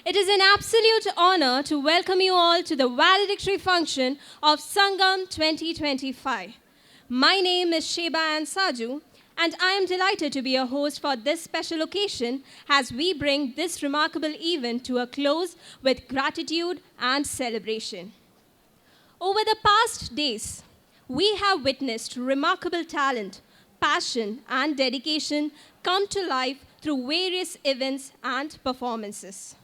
It is an absolute honor to welcome you all to the valedictory function of Sangam 2025. My name is Sheba Ansaju, and I am delighted to be a host for this special occasion as we bring this remarkable event to a close with gratitude and celebration. Over the past days, we have witnessed remarkable talent, passion, and dedication come to life through various events and performances.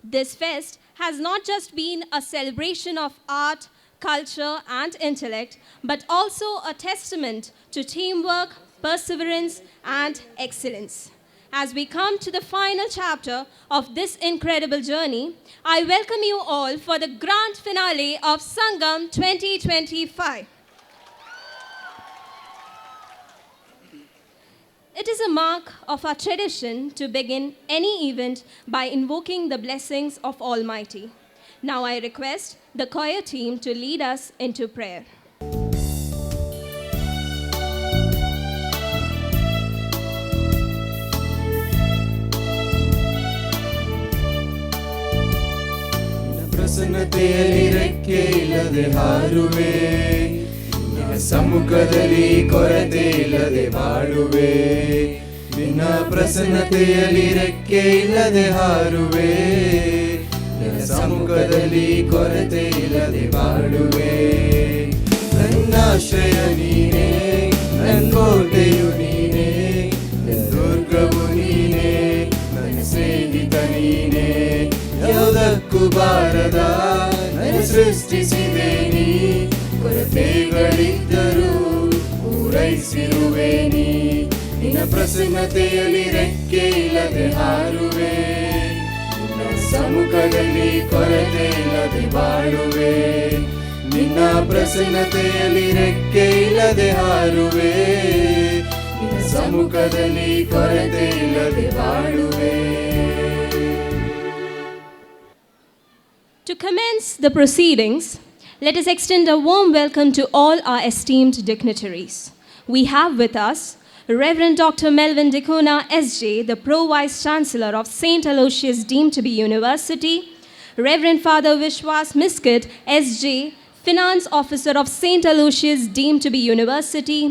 This fest has not just been a celebration of art, culture, and intellect, but also a testament to teamwork, perseverance, and excellence. As we come to the final chapter of this incredible journey, I welcome you all for the grand finale of Sangam 2025. It is a mark of our tradition to begin any event by invoking the blessings of Almighty. Now I request the choir team to lead us into prayer. ಪ್ರಸನ್ನತೆಯಲ್ಲಿ ರೆಕ್ಕೆ ಇಲ್ಲದೆ ಹಾರುವೆ ನಿನ್ನ ಸಮ್ಮುಖದಲ್ಲಿ ಕೊರತೆ ಇಲ್ಲದೆ ಬಾಳುವೆ ನಿನ್ನ ಪ್ರಸನ್ನತೆಯಲ್ಲಿ ರೆಕ್ಕೆ ಇಲ್ಲದೆ ಹಾರುವೆ ನಿನ್ನ ಸಮ್ಮುಖದಲ್ಲಿ ಕೊರತೆ ಇಲ್ಲದೆ ಬಾಳುವೆ ನನ್ನಾಶ್ರಯ ನೀನೇ ನನ್ನ ಕೋಟೆಯು ನೀನೇ ನನ್ನ ದುರ್ಗವು ನೀನೇ ನನ್ನ ಸ್ನೇಹಿತ ನೀನೇ ಯಾವುದಕ್ಕೂ ಬಾರದ ನನ್ನ ಸೃಷ್ಟಿಸಿದೆ ನೀ ಕೊರತೆಗಳಿದ್ದರೂ ಪೂರೈಸಿರುವೆ ನೀ ನಿನ್ನ ಪ್ರಸನ್ನತೆಯಲ್ಲಿ ರೆಕ್ಕೆ ಇಲ್ಲದೆ ಹಾರುವೆ ನಿನ್ನ ಸಮ್ಮುಖದಲ್ಲಿ ಕೊರತೆ ಇಲ್ಲದೆ ಬಾಳುವೆ ನಿನ್ನ ಪ್ರಸನ್ನತೆಯಲ್ಲಿ ರೆಕ್ಕೆ ಇಲ್ಲದೆ ಹಾರುವೆ ನಿನ್ನ ಸಮ್ಮುಖದಲ್ಲಿ ಕೊರತೆ ಇಲ್ಲದೆ ಬಾಳುವೆ. To commence the proceedings, let us extend a warm welcome to all our esteemed dignitaries. We have with us Reverend Dr. Melvin Dikona, SJ, the Pro-Vice Chancellor of St. Aloysius deemed to be University, Reverend Father Vishwas Miskit, SJ, Finance Officer of St. Aloysius deemed to be University,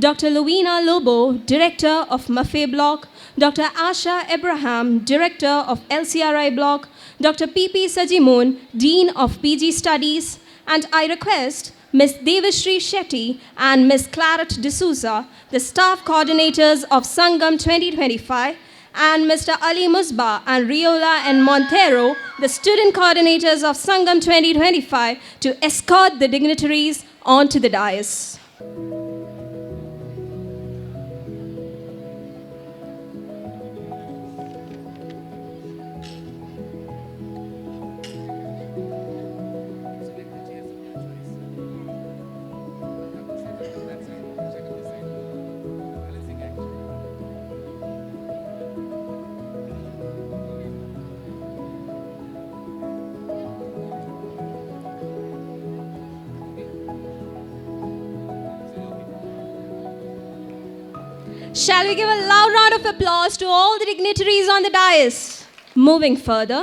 Dr. Lovina Lobo, Director of Maffei Block, Dr. Asha Abraham, Director of LCRI Block, Dr. P.P. Sajimoon, Dean of PG Studies, and I request Ms. Devashri Shetty and Ms. Claret D'Souza, the staff coordinators of Sangam 2025, and Mr. Ali Musba and Riola and Montero, the student coordinators of Sangam 2025, to escort the dignitaries onto the dais. Shall we give a loud round of applause to all the dignitaries on the dais? Moving further,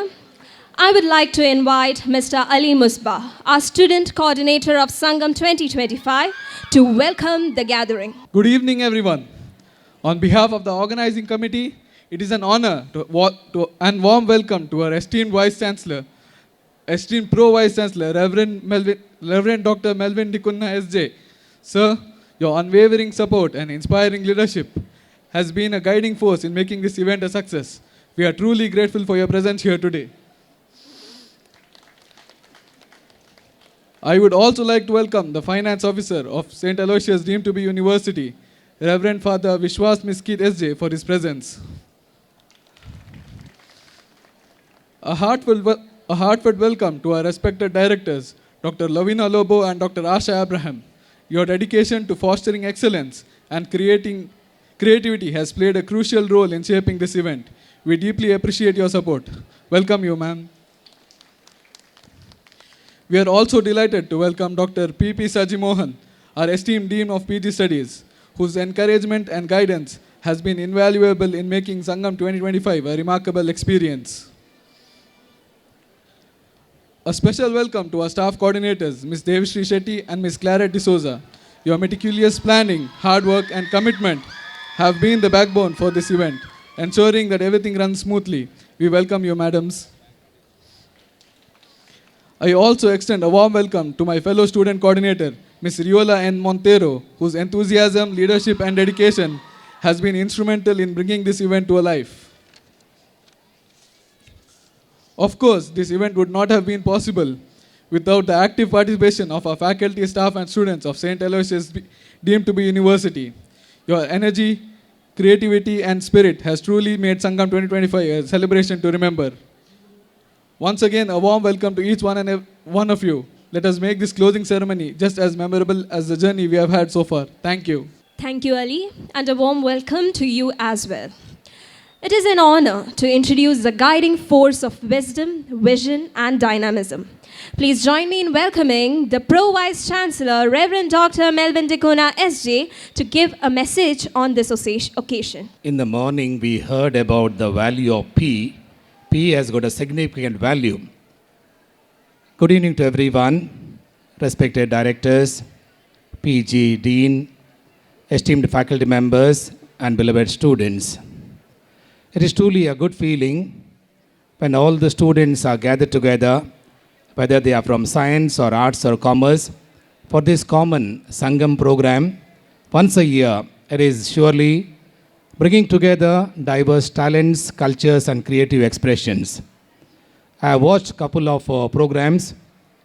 I would like to invite Mr. Ali Musba, our student coordinator of Sangam 2025, to welcome the gathering. Good evening, everyone. On behalf of the organizing committee, it is an honor and warm welcome to our esteemed Vice Chancellor, esteemed Pro-Vice Chancellor, Reverend Dr. Melvin Dikona, SJ. Sir, your unwavering support and inspiring leadership has been a guiding force in making this event a success. We are truly grateful for your presence here today. I would also like to welcome the Finance Officer of St. Aloysius deemed to be University, Reverend Father Vishwas Miskit, SJ, for his presence. A heartfelt welcome to our respected directors, Dr. Lovina Lobo and Dr. Asha Abraham. Your dedication to fostering excellence and creativity has played a crucial role in shaping this event. We deeply appreciate your support. Welcome you, ma'am. We are also delighted to welcome Dr. P.P. Sajimohan, our esteemed Dean of PG Studies, whose encouragement and guidance has been invaluable in making Sangam 2025 a remarkable experience. A special welcome to our staff coordinators, Ms. Devashri Shetty and Ms. Clara D'Souza. Your meticulous planning, hard work, and commitment have been the backbone for this event, ensuring that everything runs smoothly. We welcome you, madams. I also extend a warm welcome to my fellow student coordinator, Ms. Riola N. Montero, whose enthusiasm, leadership, and dedication has been instrumental in bringing this event to life. Of course, this event would not have been possible without the active participation of our faculty, staff, and students of St. Aloysius deemed to be university. Your energy, creativity, and spirit has truly made Sangam 2025 a celebration to remember. Once again, a warm welcome to each one of you. Let us make this closing ceremony just as memorable as the journey we have had so far. Thank you. Thank you, Ali, and a warm welcome to you as well. It is an honor to introduce the guiding force of wisdom, vision, and dynamism. Please join me in welcoming the Pro Vice Chancellor, Reverend Dr. Melvin Dicona, SJ, to give a message on this occasion. In the morning, we heard about the value of P. P has got a significant value. Good evening to everyone, respected directors, PG, Dean, esteemed faculty members, and beloved students. It is truly a good feeling when all the students are gathered together, whether they are from science or arts or commerce, for this common Sangam program. Once a year, it is surely bringing together diverse talents, cultures, and creative expressions. I have watched a couple of programs.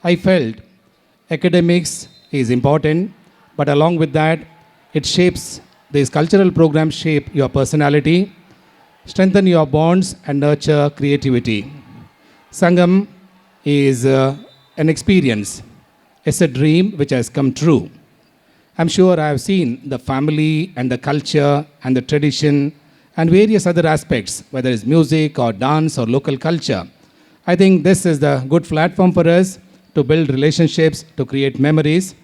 I felt academics is important, but along with that, these cultural programs shape your personality, strengthen your bonds, and nurture creativity. Sangam is an experience. It's a dream which has come true. I'm sure I have seen the family and the culture and the tradition and various other aspects, whether it's music or dance or local culture. I think this is the good platform for us to build relationships, to create memories.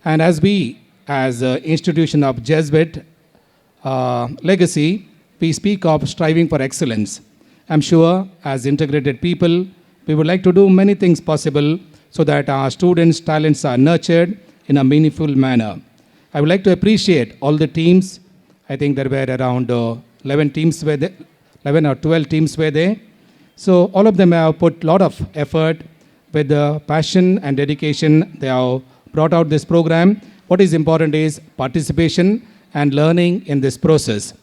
And as we, as an institution of Jesuit legacy, we speak of striving for excellence. I'm sure as integrated people, we would like to do many things possible so that our students' talents are nurtured in a meaningful manner. I would like to appreciate all the teams. I think there were around 11 teams were there, 11 or 12 teams were there. So all of them have put a lot of effort with the passion and dedication. They have brought out this program. What is important is participation and learning in this process.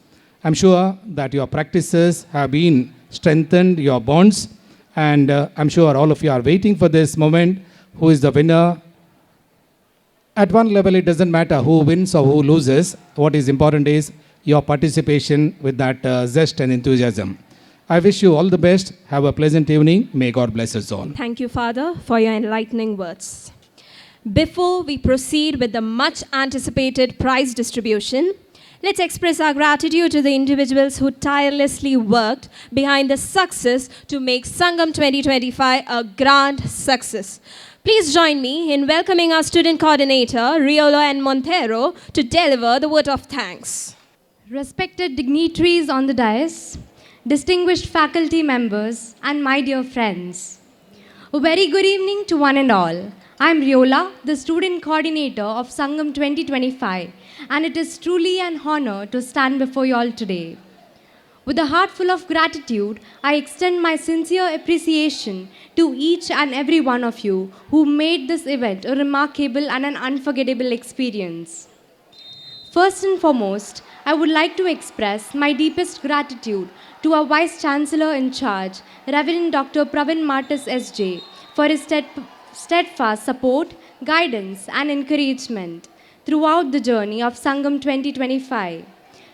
I'm sure that your practices have been strengthened, your bonds, and I'm sure all of you are waiting for this moment. Who is the winner? At one level, it doesn't matter who wins or who loses. What is important is your participation with that zest and enthusiasm. I wish you all the best. Have a pleasant evening. May God bless us all. Thank you, Father, for your enlightening words. Before we proceed with the much anticipated prize distribution, let's express our gratitude to the individuals who tirelessly worked behind the success to make Sangam 2025 a grand success. Please join me in welcoming our student coordinator, Riola N. Montero, to deliver the word of thanks. Respected dignitaries on the dais, distinguished faculty members, and my dear friends. A very good evening to one and all. I am Riola, the student coordinator of Sangam 2025, and it is truly an honor to stand before you all today. With a heart full of gratitude, I extend my sincere appreciation to each and every one of you who made this event a remarkable and an unforgettable experience. First and foremost, I would like to express my deepest gratitude to our Vice Chancellor in charge, Reverend Dr. Pravin Martis SJ, for his steadfast support, guidance, and encouragement throughout the journey of Sangam 2025.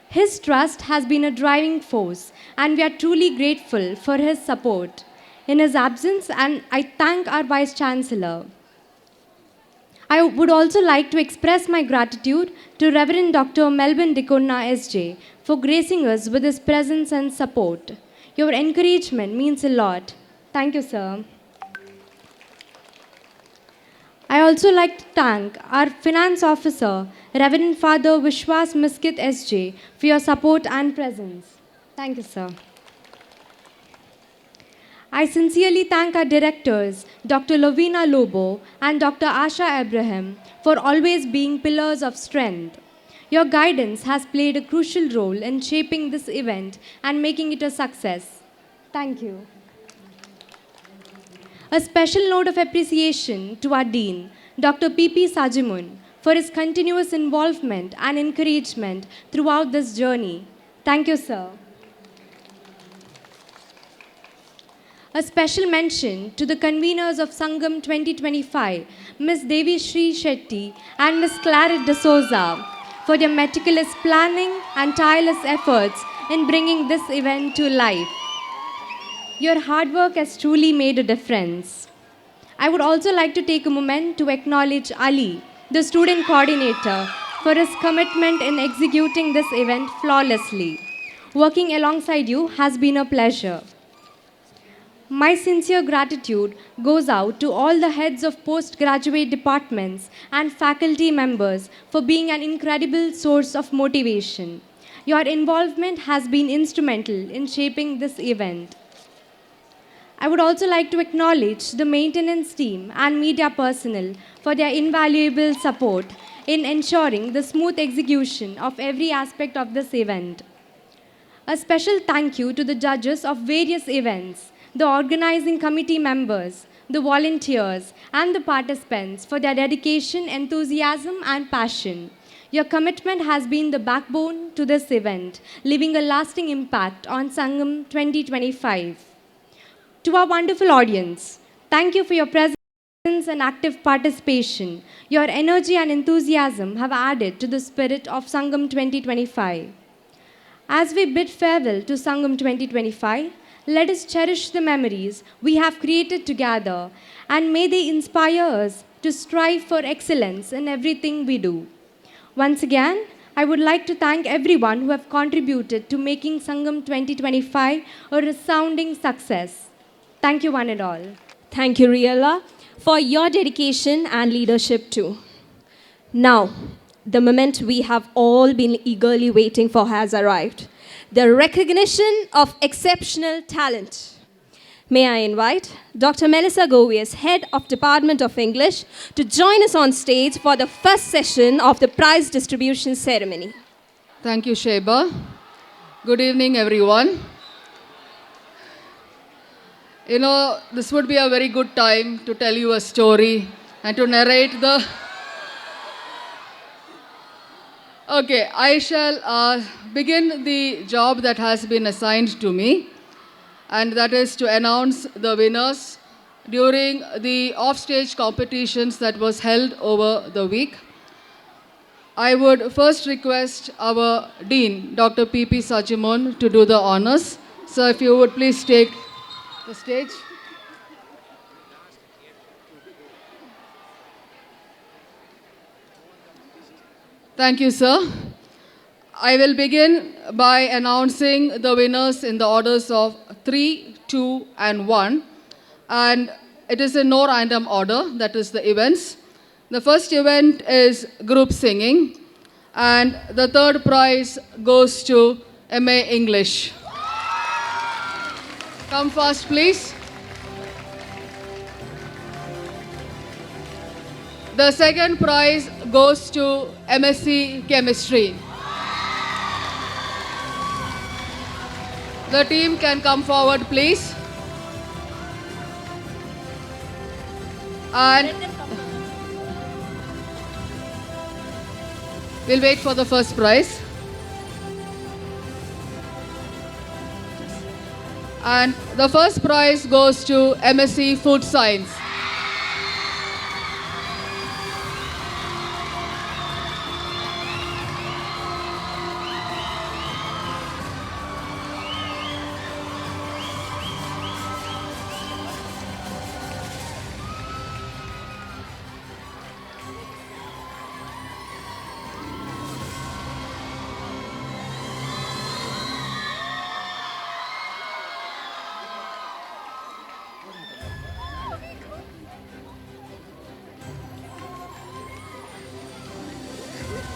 His trust has been a driving force, and we are truly grateful for his support. In his absence, and I thank our Vice Chancellor. I would also like to express my gratitude to Reverend Dr. Melvin Dicona SJ for gracing us with his presence and support. Your encouragement means a lot. Thank you, sir. I also like to thank our Finance Officer, Reverend Father Vishwas Miskit SJ, for your support and presence. Thank you, sir. I sincerely thank our directors, Dr. Lovina Lobo and Dr. Asha Abraham, for always being pillars of strength. Your guidance has played a crucial role in shaping this event and making it a success. Thank you. A special note of appreciation to our Dean, Dr. P.P. Sajimun, for his continuous involvement and encouragement throughout this journey. Thank you, sir. A special mention to the conveners of Sangam 2025, Ms. Devi Sri Shetty and Ms. Claret de Souza, for their meticulous planning and tireless efforts in bringing this event to life. Your hard work has truly made a difference. I would also like to take a moment to acknowledge Ali, the student coordinator, for his commitment in executing this event flawlessly. Working alongside you has been a pleasure. My sincere gratitude goes out to all the heads of postgraduate departments and faculty members for being an incredible source of motivation. Your involvement has been instrumental in shaping this event. I would also like to acknowledge the maintenance team and media personnel for their invaluable support in ensuring the smooth execution of every aspect of this event. A special thank you to the judges of various events, the organizing committee members, the volunteers, and the participants for their dedication, enthusiasm, and passion. Your commitment has been the backbone to this event, leaving a lasting impact on Sangam 2025. To our wonderful audience, thank you for your presence and active participation. Your energy and enthusiasm have added to the spirit of Sangam 2025. As we bid farewell to Sangam 2025, let us cherish the memories we have created together, and may they inspire us to strive for excellence in everything we do. Once again, I would like to thank everyone who have contributed to making Sangam 2025 a resounding success. Thank you one and all. Thank you, Riella, for your dedication and leadership too. Now, the moment we have all been eagerly waiting for has arrived. The recognition of exceptional talent. May I invite Dr. Melissa Govies, Head of Department of English, to join us on stage for the first session of the prize distribution ceremony. Thank you, Sheba. Good evening, everyone. You know, this would be a very good time to tell you a story and to narrate the... Okay, I shall begin the job that has been assigned to me, and that is to announce the winners during the offstage competitions that was held over the week. I would first request our Dean, Dr. P.P. Sajimon, to do the honors. So if you would please take the stage. Thank you, sir. I will begin by announcing the winners in the orders of 3, 2, and 1. And it is in no random order, that is the events. The first event is group singing, and the third prize goes to MA English. Come fast, please. The second prize goes to MSc Chemistry. The team can come forward, please. And we'll wait for the first prize. And the first prize goes to MSc Food Science.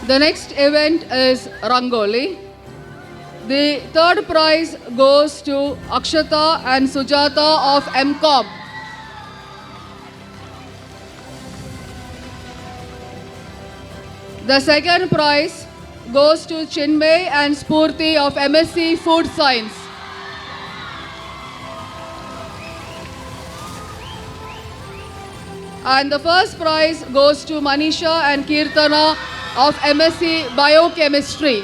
The next event is Rangoli. The third prize goes to Akshata and Sujata of MCOM. The second prize goes to Chinmay and Spurti of MSc Food Science. And the first prize goes to Manisha and Kirtana of MSc Biochemistry.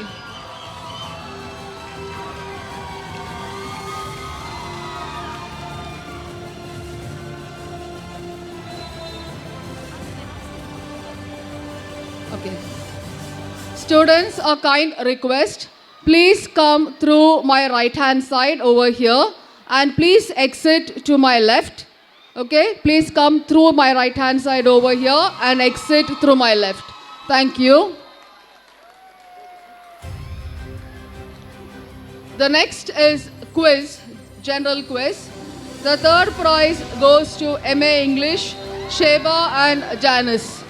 Okay. Students, a kind request. Please come through my right hand side over here and please exit to my left. Okay, please come through my right hand side over here and exit through my left. Thank you. The next is quiz, general quiz. The third prize goes to MA English, Sheba and Janice.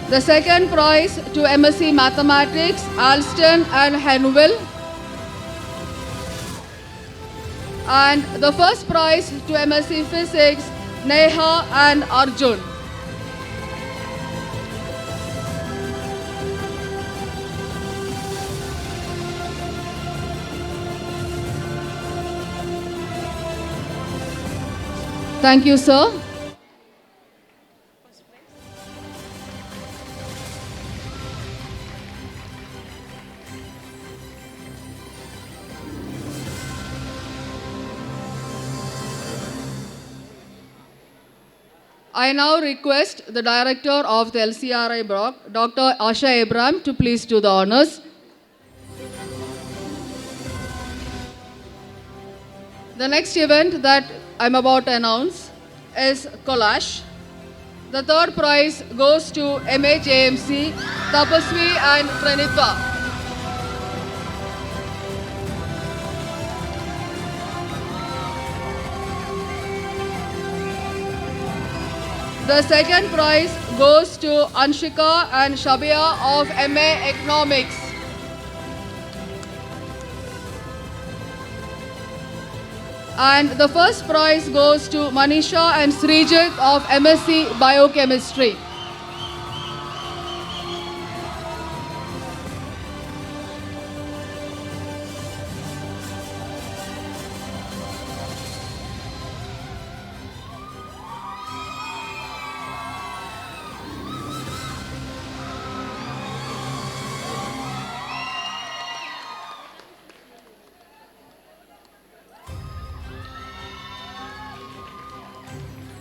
The second prize to MSc Mathematics, Alston and Henville. And the first prize to MSc Physics, Neha and Arjun. Thank you, sir. I now request the director of the LCRI block, Dr. Asha Abraham, to please do the honors. The next event that I'm about to announce is collage. The third prize goes to MAJMC, Tapasvi and Pranitha. The second prize goes to Anshika and Shabia of MA Economics. And the first prize goes to Manisha and Srijit of MSc Biochemistry.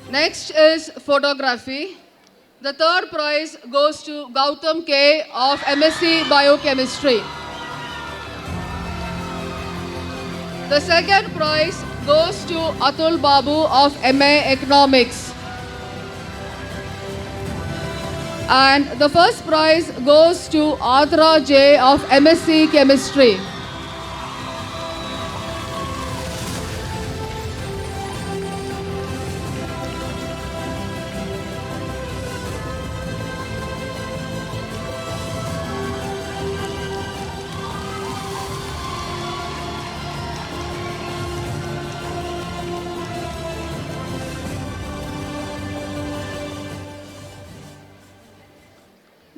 Next is photography. The third prize goes to Gautam K of MSc Biochemistry. The second prize goes to Atul Babu of MA Economics. And the first prize goes to Adra J of MSc Chemistry.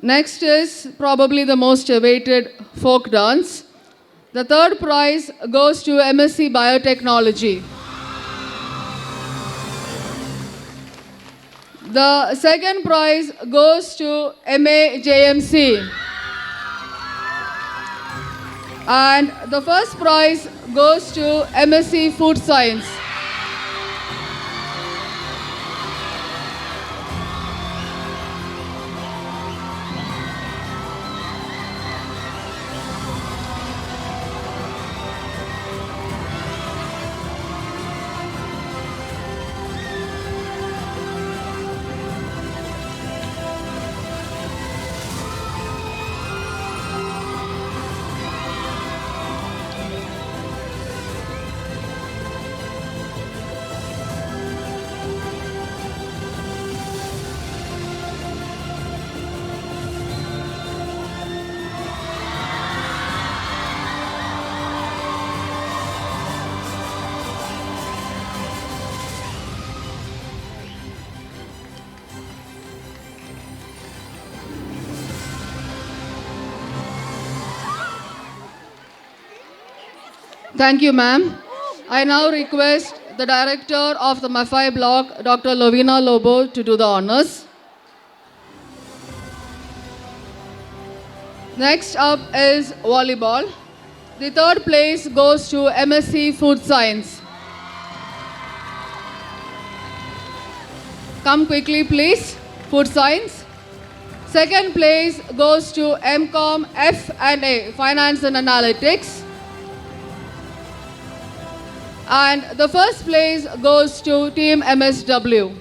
Next is probably the most awaited folk dance. The third prize goes to MSc Biotechnology. The second prize goes to MA JMC. And the first prize goes to MSc Food Science. Thank you, ma'am. I now request the director of the Maffei block, Dr. Lovina Lobo, to do the honors. Next up is volleyball. The third place goes to MSc Food Science. Come quickly, please. Food Science. Second place goes to MCom F&A, Finance and Analytics. And the first place goes to Team MSW.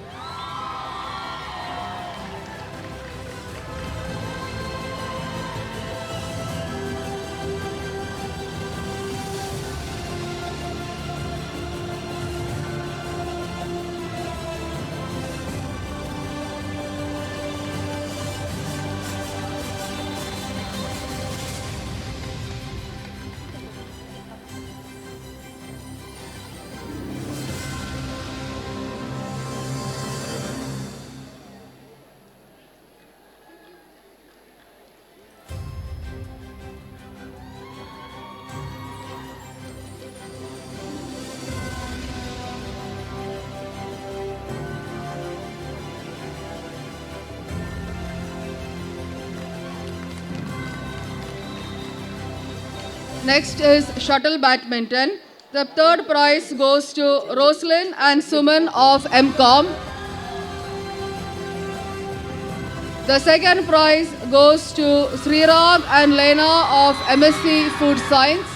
Next is shuttle badminton. The third prize goes to Roslyn and Suman of MCom. The second prize goes to Srirag and Lena of MSc Food Science.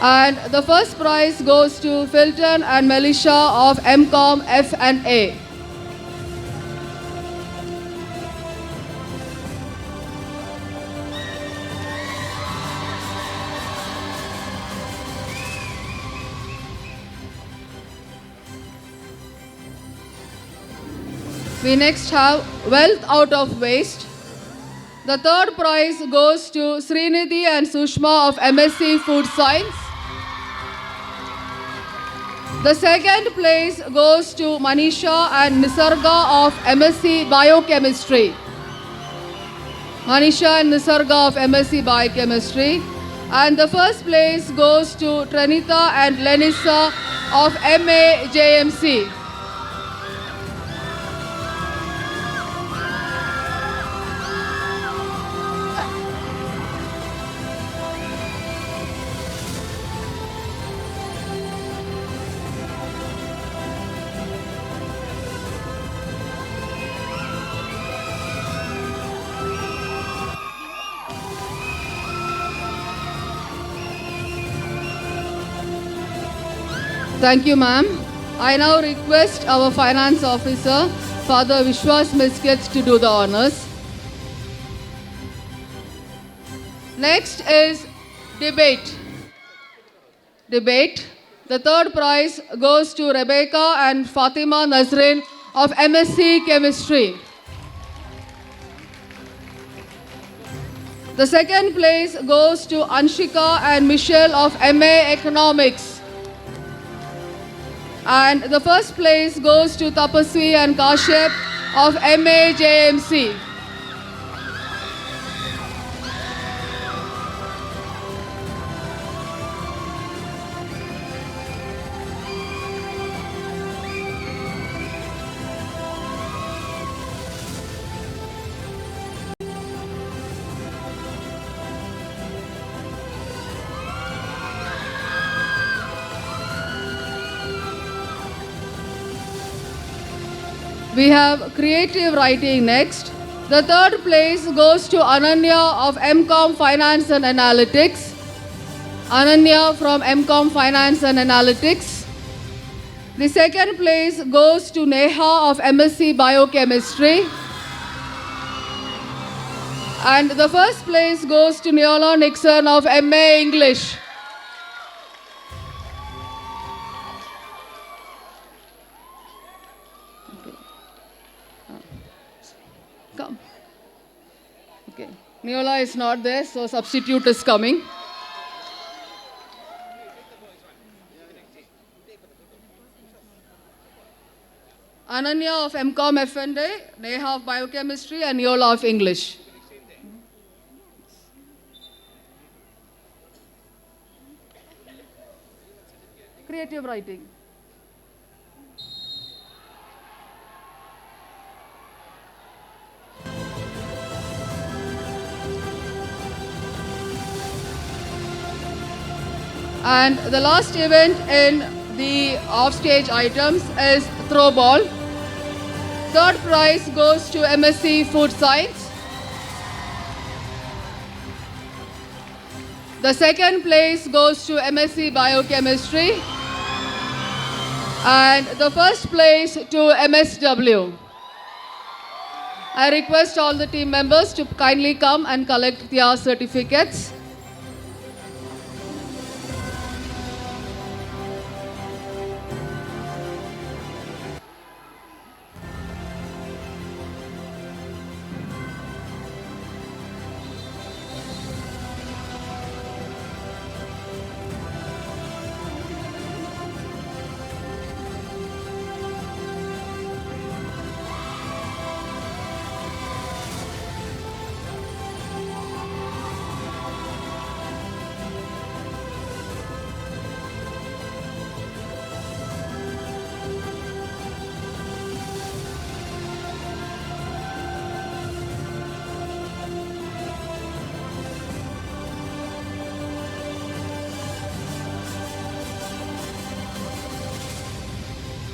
And the first prize goes to Filton and Melisha of MCom F&A. We next have Wealth Out of Waste. The third prize goes to Srinidhi and Sushma of MSc Food Science. The second place goes to Manisha and Nisarga of MSc Biochemistry. Manisha and Nisarga of MSc Biochemistry. And the first place goes to Tranita and Lenissa of MA JMC. Thank you, ma'am. I now request our finance officer, Father Vishwas Miskets, to do the honors. Next is debate. Debate. The third prize goes to Rebecca and Fatima Nazrin of MSc Chemistry. The second place goes to Anshika and Michelle of MA Economics. And the first place goes to Tapaswi and Kashyap of MA JMC. We have creative writing next. The third place goes to Ananya of MCom Finance and Analytics. Ananya from MCom Finance and Analytics. The second place goes to Neha of MSc Biochemistry. And the first place goes to Neola Nixon of MA English. Come. Okay. Neola is not there, so substitute is coming. Ananya of MCom F&A, Neha of Biochemistry, and Neola of English. creative writing. And the last event in the offstage items is throw ball. Third prize goes to MSc Food Science. The second place goes to MSc Biochemistry. And the first place to MSW. I request all the team members to kindly come and collect their certificates.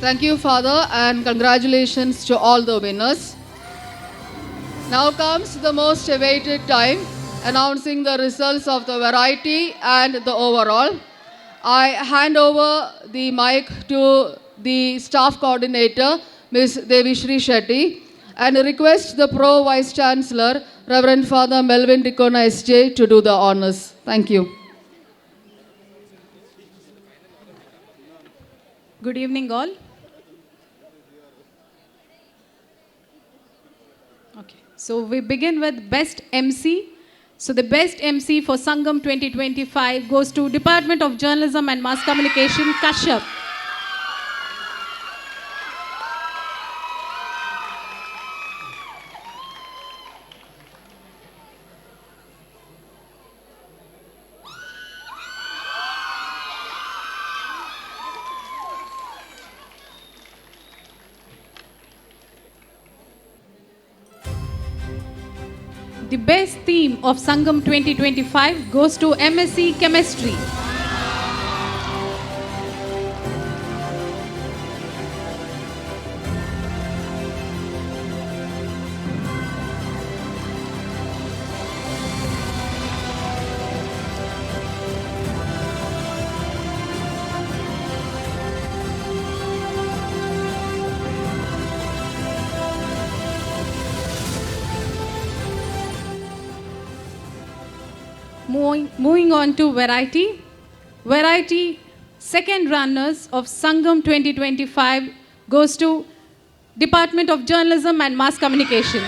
Thank you, Father, and congratulations to all the winners. Now comes the most awaited time, announcing the results of the variety and the overall. I hand over the mic to the staff coordinator, Ms. Devishri Shetty, and request the Pro Vice Chancellor, Reverend Father Melvin Dicona SJ, to do the honors. Thank you. Good evening, all. Okay, so we begin with Best MC. So the Best MC for Sangam 2025 goes to Department of Journalism and Mass Communication, Kashyap. The best theme of Sangam 2025 goes to MSc Chemistry. Moving on to Variety. Variety second runners of Sangam 2025 goes to Department of Journalism and Mass Communication.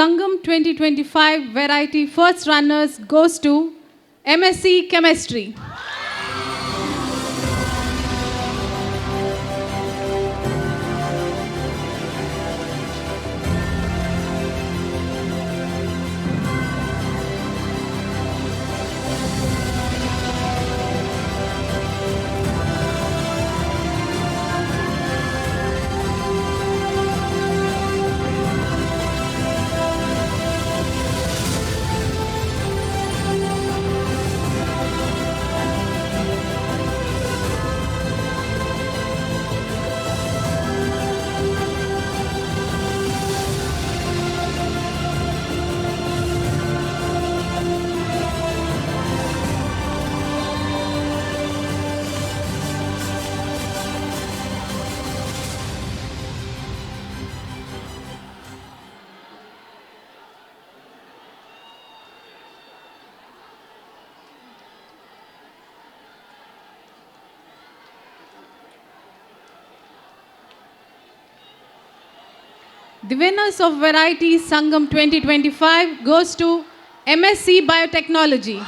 Sangam 2025 Variety first runners goes to MSc Chemistry. The winners of Variety Sangam 2025 goes to MSc Biotechnology.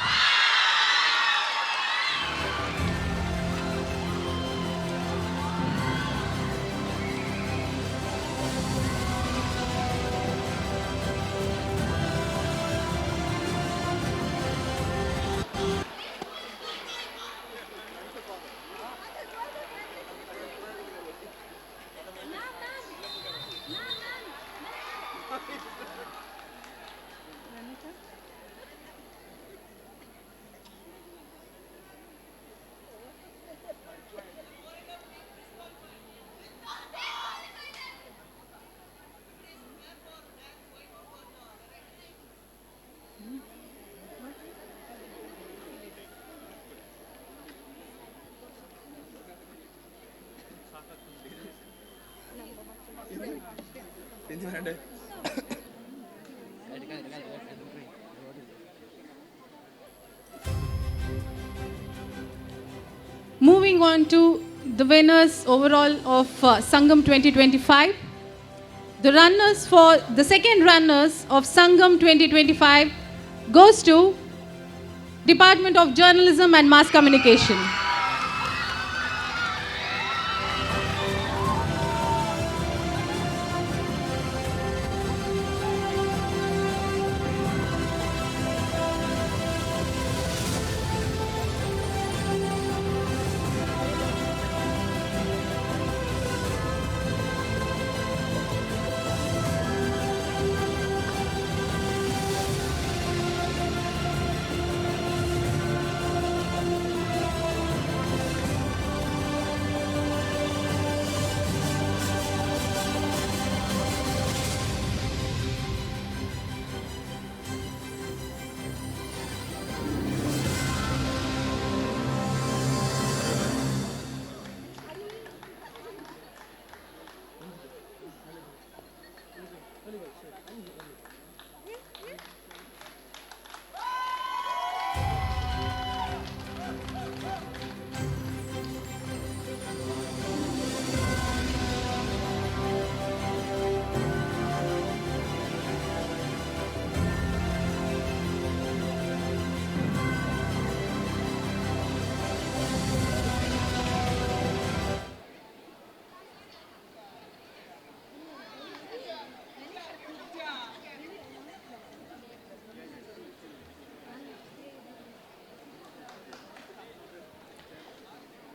Moving on to the winners overall of Sangam 2025. The second runners of Sangam 2025 goes to Department of Journalism and Mass Communication.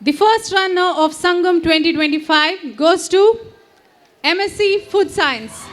The first runner of Sangam 2025 goes to MSc Food Science.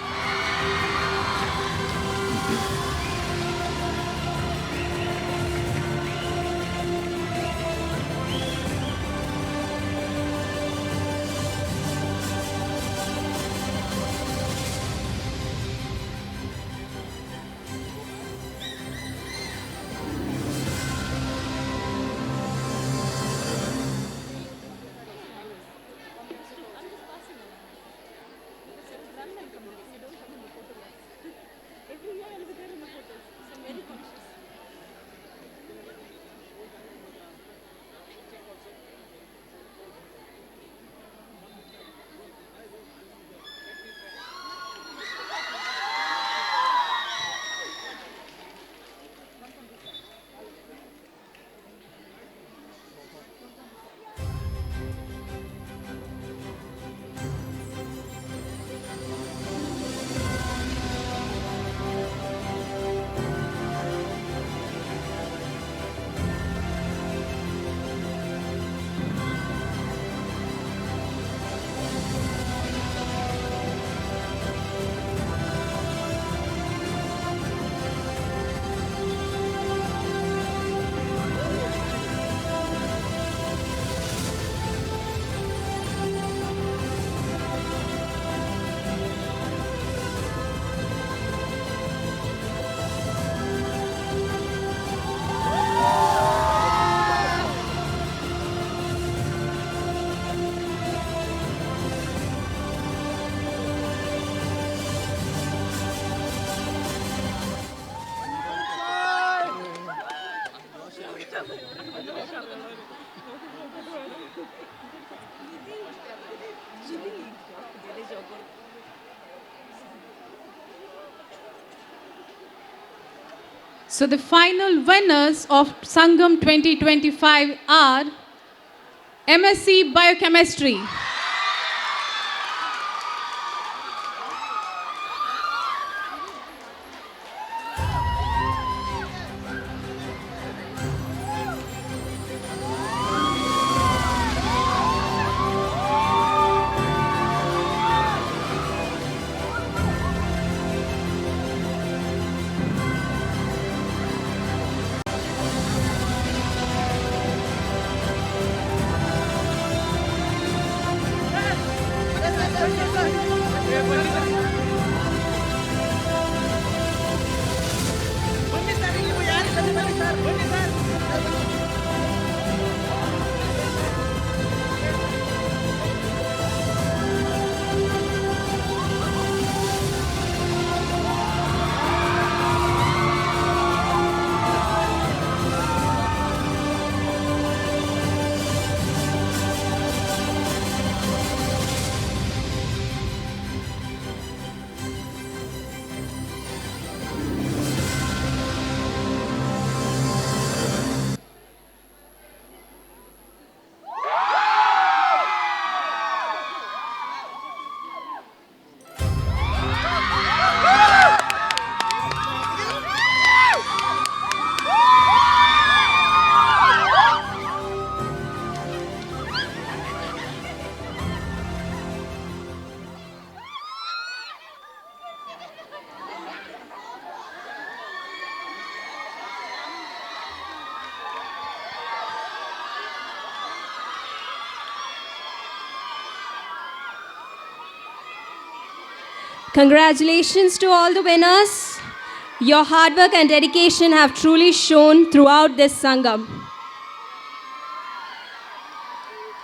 So the final winners of Sangam 2025 are MSc Biochemistry. Congratulations to all the winners. Your hard work and dedication have truly shown throughout this Sangam.